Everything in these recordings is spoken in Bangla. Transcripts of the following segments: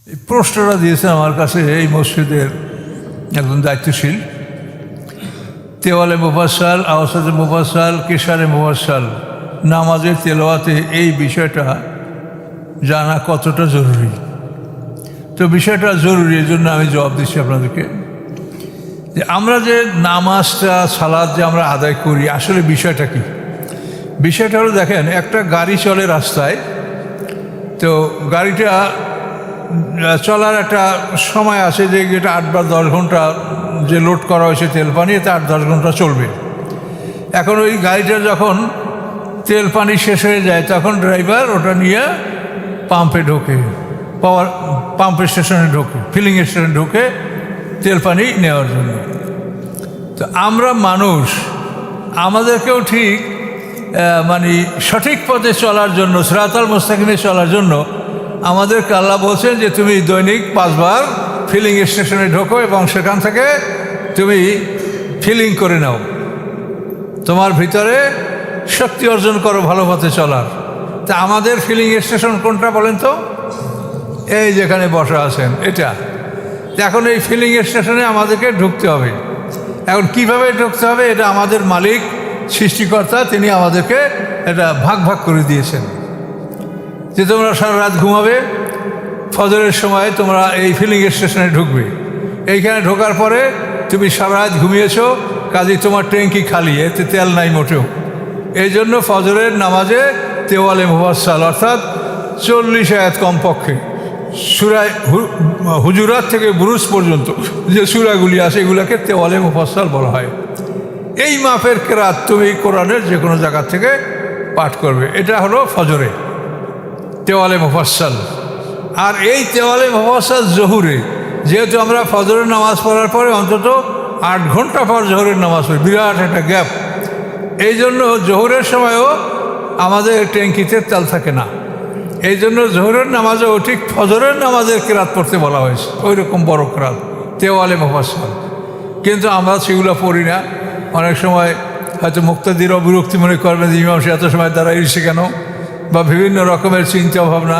এই প্রশ্নটা দিয়েছেন আমার কাছে এই মসজিদের একজন দায়িত্বশীল। তেওয়ালে মুফাসসাল, আওসাতে মুফাসসাল, কিসারে মুফাসসাল নামাজের তেলাওয়াতে এই বিষয়টা জানা কতটা জরুরি। তো বিষয়টা জরুরি, এই জন্য আমি জবাব দিচ্ছি আপনাদেরকে যে আমরা যে নামাজটা সালাত যে আমরা আদায় করি, আসলে বিষয়টা কি? বিষয়টা হলো, দেখেন, একটা গাড়ি চলে রাস্তায়, তো গাড়িটা চলার একটা সময় আছে যে এটা 8 বা 10 ঘন্টা যে লোড করা হয়েছে তেল পানি, এতে 8-10 ঘন্টা চলবে। এখন ওই গাড়িটা যখন তেল পানি শেষ হয়ে যায় তখন ড্রাইভার ওটা নিয়ে পাম্পে ঢোকে, পাম্পের স্টেশনে ঢোকে, ফিলিং স্টেশনে ঢোকে তেল পানি নেওয়ার জন্য। তো আমরা মানুষ, আমাদেরকেও ঠিক মানে সঠিক পথে চলার জন্য, সিরাতাল মুস্তাকিমে চলার জন্য আমাদেরকে আল্লাহ বলছেন যে তুমি দৈনিক 5 বার ফিলিং স্টেশনে ঢোকো এবং সেখান থেকে তুমি ফিলিং করে নাও, তোমার ভিতরে শক্তি অর্জন করো ভালো পথে চলার। তা আমাদের ফিলিং স্টেশন কোনটা বলেন তো? এই যেখানে বসা আছেন এটা। এখন এই ফিলিং স্টেশনে আমাদেরকে ঢুকতে হবে। এখন কিভাবে ঢুকতে হবে, এটা আমাদের মালিক সৃষ্টিকর্তা, তিনি আমাদেরকে এটা ভাগ ভাগ করে দিয়েছেন যে তোমরা সারা রাত ঘুমাবে, ফজরের সময় তোমরা এই ফিলিং স্টেশনে ঢুকবে। এইখানে ঢোকার পরে তুমি সারা রাত ঘুমিয়েছো, কাজেই তোমার ট্যাঙ্কি খালি, এতে তেল নাই মোটেও। এই জন্য ফজরের নামাজে তেওয়ালে মুফাসসাল অর্থাৎ 40 আয়াত কমপক্ষে, সূরা হুজুরাত থেকে বুরুজ পর্যন্ত যে সূরাগুলি আছে এগুলোকে তেওয়ালে মুফাসসাল বলা হয়। এই মাপের কেরাত তুমি কোরআনের যে কোনো জায়গা থেকে পাঠ করবে, এটা হলো ফজরে তেওয়ালে মুফাসসাল। আর এই তেওয়ালে মুফাসসাল জহুরে, যেহেতু আমরা ফজরের নামাজ পড়ার পরে অন্তত 8 ঘন্টা পর জোহরের নামাজ পড়ি, বিরাট একটা গ্যাপ। এই জন্য জোহরের সময়ও আমাদের ট্যাঙ্কিতে তেল থাকে না। এই জন্য জোহরের নামাজেও ঠিক ফজরের নামাজের কেরাত পড়তে বলা হয়েছে, ওই রকম বড় কেরাত তেওয়ালে মুফাসসাল। কিন্তু আমরা সেগুলো পড়ি না। অনেক সময় হয়তো মুক্তাদিরও বিরক্তি মনে করবেন যে ইমাম সাহেব এত সময় দাঁড়াইছে কেন, বা বিভিন্ন রকমের চিন্তা ভাবনা,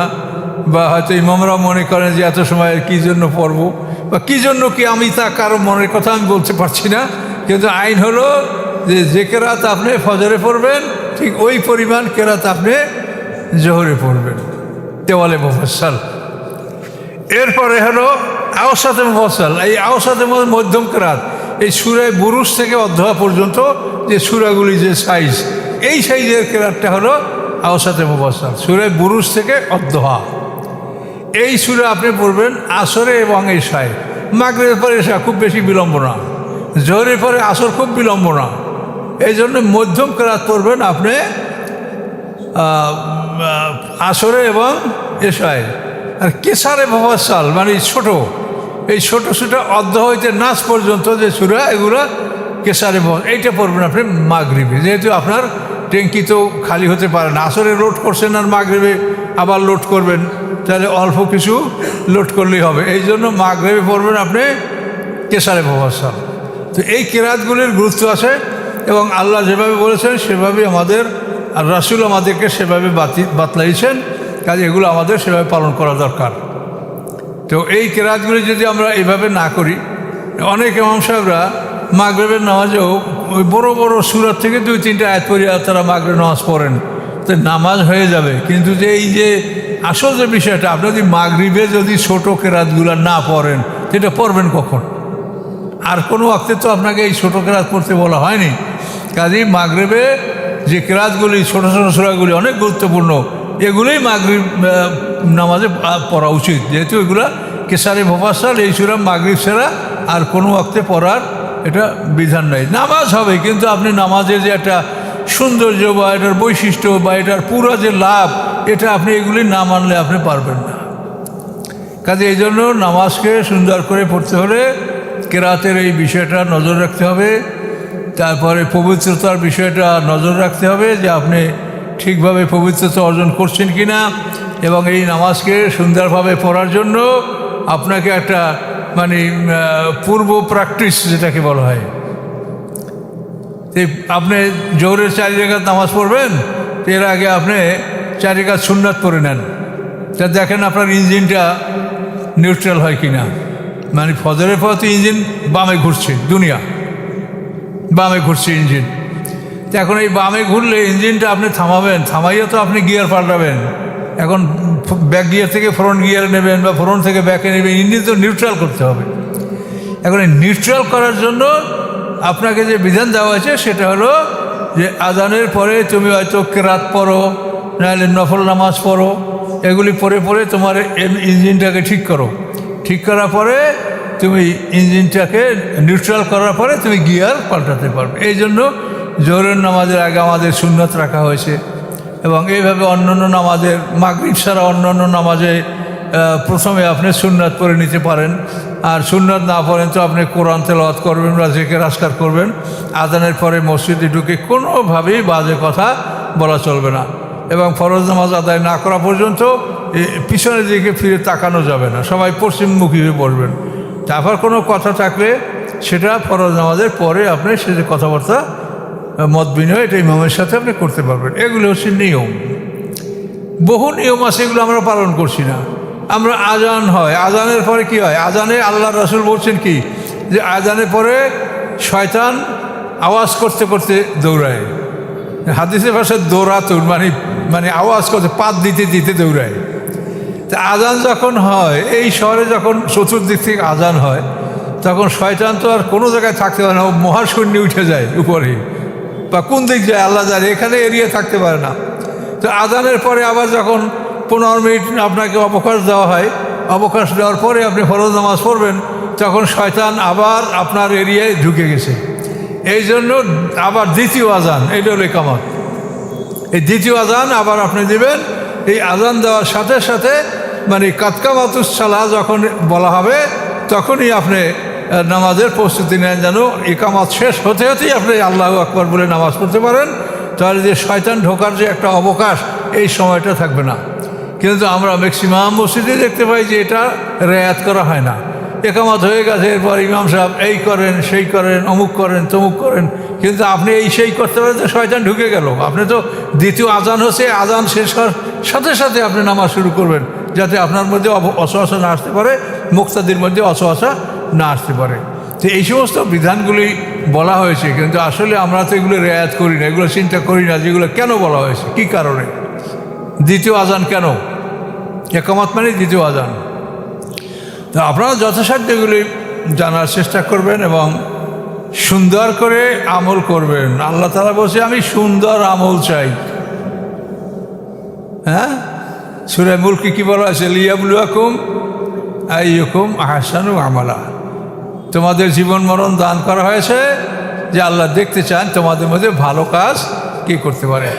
বা হয়তো ইমামরা মনে করেন যে এত সময় কী জন্য পড়বো বা কী জন্য কি, আমি তা কারো মনের কথা আমি বলতে পারছি না। কিন্তু আইন হলো যে কেরাত আপনি ফজরে পড়বেন ঠিক ওই পরিমাণ কেরাত আপনি জোহরে পড়বেন, তেওয়ালে মুফাসসাল। এরপরে হলো আওসাতে মুফাসসাল। এই আওসাতে মধ্যম কেরাত, এই সূরা বুরুজ থেকে অধ্যহা পর্যন্ত যে সূরাগুলি যে সাইজ, এই সাইজের কেরাতটা হলো আওসাতে মুফাসসাল। সূরা বুরুজ থেকে অধ্যহা এই সূরা আপনি পড়বেন আসরে এবং এশায়। মাগরিবের পরে এশা খুব বেশি বিলম্ব না, জোহরের পরে আসর খুব বিলম্ব না। এই জন্য মধ্যম কেরাত পড়বেন আপনি আসরে এবং এশায়। আর কেসারে মুফাসসাল মানে ছোট, এই ছোট ছোট অধ্যহ হইতে নাচ পর্যন্ত যে সূরা, এগুলো কেসারে এইটা পড়বেন আপনি মাগরিবে। যেহেতু আপনার ট্যাঙ্কি তো খালি হতে পারে না, আসরে লোড করছেন আর মাগরিবে আবার লোড করবেন, তাহলে অল্প কিছু লোড করলেই হবে। এই জন্য মাগরিবে পড়বেন আপনি কেসারে মুফাসসাল। তো এই কেরাতগুলির গুরুত্ব আছে এবং আল্লাহ যেভাবে বলেছেন সেভাবে আমাদের, আর রাসূল আমাদেরকে সেভাবে বাতলাইছেন, কাজে এগুলো আমাদের সেভাবে পালন করা দরকার। তো এই কেরাতগুলি যদি আমরা এইভাবে না করি, অনেক ইমাম সাহেবরা মাগরিবের নামাজেও ওই বড় বড় সূরা থেকে 2-3টা আয়াত পড়িয়া তারা মাগরিব নামাজ পড়েন, তো নামাজ হয়ে যাবে। কিন্তু যে এই যে আসল যে বিষয়টা, আপনি যদি মাগরিবে যদি ছোট কেরাতগুলো না পড়েন, সেটা পড়বেন কখন? আর কোনো ওয়াক্তে তো আপনাকে এই ছোটো কেরাত পড়তে বলা হয়নি। কাজেই মাগরিবে যে কেরাতগুলি ছোটো ছোটো সূরাগুলি অনেক গুরুত্বপূর্ণ, এগুলোই মাগরিব নামাজে পড়া উচিত, যেহেতু এগুলা কেসারে মুফাসসাল। এই সূরা মাগরিব ছাড়া আর কোনো ওয়াক্তে পড়ার এটা বিধান নাই। নামাজ হবে, কিন্তু আপনি নামাজের যে একটা সৌন্দর্য বা এটার বৈশিষ্ট্য বা এটার পুরো যে লাভ, এটা আপনি এগুলি না মানলে আপনি পারবেন না। কাজে এই জন্য নামাজকে সুন্দর করে পড়তে হলে কেরাতের এই বিষয়টা নজর রাখতে হবে। তারপরে পবিত্রতার বিষয়টা নজর রাখতে হবে যে আপনি ঠিকভাবে পবিত্রতা অর্জন করছেন কি না, এবং এই নামাজকে সুন্দরভাবে পড়ার জন্য আপনাকে একটা মানে পূর্ব প্র্যাকটিস যেটাকে বলা হয়। আপনি জোহরের 4 রাকাত নামাজ পড়বেন, এর আগে আপনি 4 রাকাত সুন্নাত পড়ে নেন। তা দেখেন আপনার ইঞ্জিনটা নিউট্রাল হয় কিনা। মানে ফজরের পর তো ইঞ্জিন বামে ঘুরছে, দুনিয়া বামে ঘুরছে ইঞ্জিন। তো এখন এই বামে ঘুরলে ইঞ্জিনটা আপনি থামাবেন, থামাইয়া তো আপনি গিয়ার পাল্টাবেন। এখন ব্যাক গিয়ার থেকে ফ্রন্ট গিয়ার নেবেন বা ফ্রন্ট থেকে ব্যাকে নেবেন, ইঞ্জিন তো নিউট্রাল করতে হবে। এখন এই নিউট্রাল করার জন্য আপনাকে যে বিধান দেওয়া হয়েছে সেটা হলো যে আজানের পরে তুমি হয়তো কেরাত পড়ো, নাহলে নফল নামাজ পড়ো, এগুলি পড়ে পড়ে তোমার ইঞ্জিনটাকে ঠিক করো। ঠিক করার পরে তুমি ইঞ্জিনটাকে নিউট্রাল করার পরে তুমি গিয়ার পাল্টাতে পারবে। এই জন্য জোহরের নামাজের আগে আমাদের সুন্নত রাখা হয়েছে। এবং এইভাবে অন্যান্য নামাজের মাগরিব ছাড়া অন্যান্য নামাজে প্রথমে আপনি সুন্নাত পড়ে নিতে পারেন। আর সুন্নাত না পড়েন তো আপনি কোরআন তেলাওয়াত করবেন বা জিকির আজকার করবেন। আজানের পরে মসজিদে ঢুকে কোনোভাবেই বাজে কথা বলা চলবে না। এবং ফরজ নামাজ আদায় না করা পর্যন্ত পিছনের দিকে ফিরে তাকানো যাবে না, সবাই পশ্চিমমুখী হয়ে পড়বেন। তারপর কোনো কথা থাকলে সেটা ফরজ নামাজের পরে আপনি সেটা কথাবার্তা মত বিনিময় এটা ইমামের সাথে আপনি করতে পারবেন। এগুলো হচ্ছে নিয়ম। বহু নিয়ম আছে, এগুলো আমরা পালন করছি না। আমরা আজান হয়, আজানের পরে কি হয়? আজানে আল্লাহ রাসূল বলছেন কি যে আজানের পরে শয়তান আওয়াজ করতে করতে দৌড়ায়। হাদিসের ভাষায় দৌড়াতুন মানে আওয়াজ করতে, পাত দিতে দিতে দৌড়ায়। তা আজান যখন হয়, এই শহরে যখন চতুর্দিক থেকে আজান হয়, তখন শয়তান তো আর কোনো জায়গায় থাকতে পারে না, ও মহাশূন্যে উঠে যায় উপরে, বা কোন দিক যায় আল্লাহ জানে, এখানে এরিয়া থাকতে পারে না। তো আজানের পরে আবার যখন 15 মিনিট আপনাকে অবকাশ দেওয়া হয়, অবকাশ দেওয়ার পরে আপনি ফরজ নামাজ পড়বেন, তখন শয়তান আবার আপনার এরিয়ায় ঢুকে গেছে। এই জন্য আবার দ্বিতীয় আজান, এটা হলো ইকামত। এই দ্বিতীয় আজান আবার আপনি দিবেন। এই আজান দেওয়ার সাথে সাথে মানে কাতকামাতুস সালাহ যখন বলা হবে, তখনই আপনি নামাজের প্রস্তুতি নেন, যেন ইকামত শেষ হতে হতেই আপনি আল্লাহু আকবার বলে নামাজ পড়তে পারেন। তাহলে যে শয়তান ঢোকার যে একটা অবকাশ, এই সময়টা থাকবে না। কিন্তু আমরা ম্যাক্সিমাম মসজিদে দেখতে পাই যে এটা রেয়াত করা হয় না। একামত হয়ে গেছে, এরপর ইমাম সাহেব এই করেন, সেই করেন, অমুক করেন, তমুক করেন, কিন্তু আপনি এই সেই করতে পারেন তো শয়তান ঢুকে গেল। আপনি তো দ্বিতীয় আজান হচ্ছে, আজান শেষ হওয়ার সাথে সাথে আপনি নামাজ শুরু করবেন, যাতে আপনার মধ্যে অসহসা না আসতে পারে, মুক্তাদির মধ্যে অসহসা না আসতে পারে। তো এই সমস্ত বিধানগুলি বলা হয়েছে, কিন্তু আসলে আমরা তো এগুলো রেয়াত করি না, এগুলো চিন্তা করি না যেগুলো কেন বলা হয়েছে, কী কারণে, দ্বিতীয় আজান কেন, একামত মানে দ্বিতীয় আজান। তো আপনারা যথাসাধ্য এগুলি জানার চেষ্টা করবেন এবং সুন্দর করে আমল করবেন। আল্লাহ তাআলা বলছে আমি সুন্দর আমল চাই। হ্যাঁ, সূরা মুলকে কি বলা আছে? লিয়াবলুয়াকুম আইয়ুকুম আহসানু আমালা। তোমাদের জীবন মরণ দান করা হয়েছে যে আল্লাহ দেখতে চান তোমাদের মধ্যে ভালো কাজ কে করতে পারে।